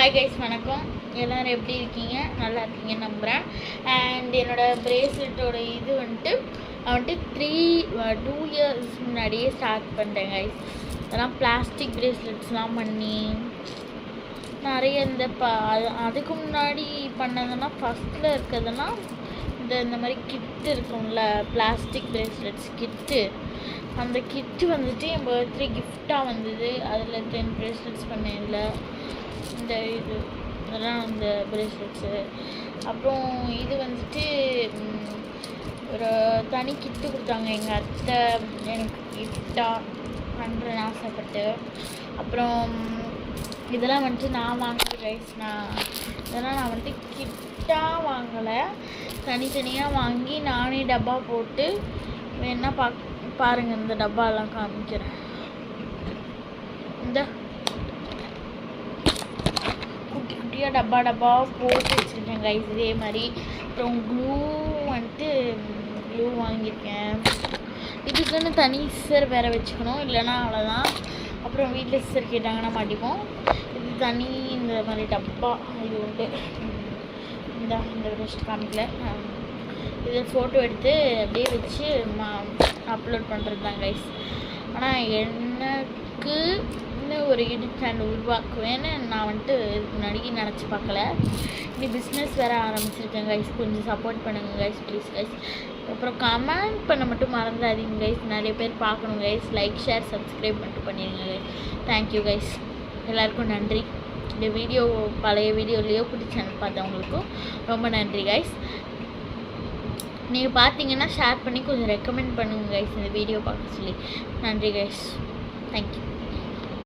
Hi guys, வணக்கம். எல்லோரும் எப்படி இருக்கீங்க? நல்லா இருக்கீங்க நம்புகிறேன். அண்ட் என்னோடய ப்ரேஸ்லெட்டோட இது வந்துட்டு 2 இயர்ஸ் முன்னாடியே ஸ்டார்ட் பண்ணிட்டேன் கைஸ். அதெல்லாம் பிளாஸ்டிக் ப்ரேஸ்லெட்ஸ்லாம் பண்ணி நிறைய அதுக்கு முன்னாடி பண்ணதெல்லாம் ஃபஸ்ட்டில் இருக்கிறதெல்லாம் இந்த மாதிரி கிட்டு இருக்கும்ல, பிளாஸ்டிக் ப்ரேஸ்லெட்ஸ் கிட்டு. அந்த கிட்டு வந்துட்டு என் பர்த்டே கிஃப்டாக வந்தது. அதில் 10 ப்ரேஸ்லெட்ஸ் பண்ணேன்ல, இதெல்லாம் அந்த ப்ரேஸ்லெட்ஸு. அப்புறம் இது வந்துட்டு ஒரு தனி கிட்டு கொடுத்தாங்க எங்கள் அத்தை எனக்கு கிஃப்டாக பண்ணுறேன்னு ஆசைப்பட்டு. அப்புறம் இதெல்லாம் வந்துட்டு நான் வாங்கல கைஸ். இதெல்லாம் நான் வந்துட்டு கிட்டாக வாங்கலை, தனித்தனியாக வாங்கி நானே டப்பா போட்டு வேணா பாருங்கள். இந்த டப்பாலாம் காமிக்கிறேன். இந்த குட்டி குட்டியாக டப்பா போட்டு வச்சுருக்கேன் கைஸ் இதே மாதிரி. அப்புறம் க்ளூ வாங்கியிருக்கேன். இதுக்குன்னு தனி சிசர் வேறு வச்சுக்கணும், இல்லைன்னா அவ்வளோதான். அப்புறம் வீட்டில் சிசர் கேட்டாங்கன்னா மாட்டிப்போம். இது தனி இந்த மாதிரி டப்பா இது உண்டு. இந்த ஃபஸ்ட்டு காமிக்கல, இதை ஃபோட்டோ எடுத்து அப்படியே வச்சு அப்லோட் பண்ணுறது தான் கைஸ். ஆனால் எனக்கு இன்னும் ஒரு யூடியூப் சேனல் உருவாக்குவேன்னு நான் வந்துட்டு இதுக்கு முன்னாடி நினச்சி பார்க்கல. இனி பிஸ்னஸ் வேறு ஆரம்பிச்சிருக்கேன் கைஸ். கொஞ்சம் சப்போர்ட் பண்ணுங்கள் கைஸ், ப்ளீஸ் கைஸ். அப்புறம் கமெண்ட் பண்ண மட்டும் மறந்துடாதீங்க கைஸ். நிறைய பேர் பார்க்கணும் கைஸ். லைக், ஷேர், சப்ஸ்கிரைப் மட்டும் பண்ணிடுங்க கைஸ். தேங்க்யூ கைஸ், எல்லாருக்கும் நன்றி. இந்த வீடியோ பழைய வீடியோலேயோ குட்டி சேனல் பார்த்தவங்களுக்கும் ரொம்ப நன்றி கைஸ். நீங்கள் பார்த்தீங்கன்னா ஷேர் பண்ணி கொஞ்சம் ரெக்கமெண்ட் பண்ணுங்கள் கைஸ் இந்த வீடியோ பார்க்க சொல்லி. நன்றி கைஸ், தேங்க்யூ.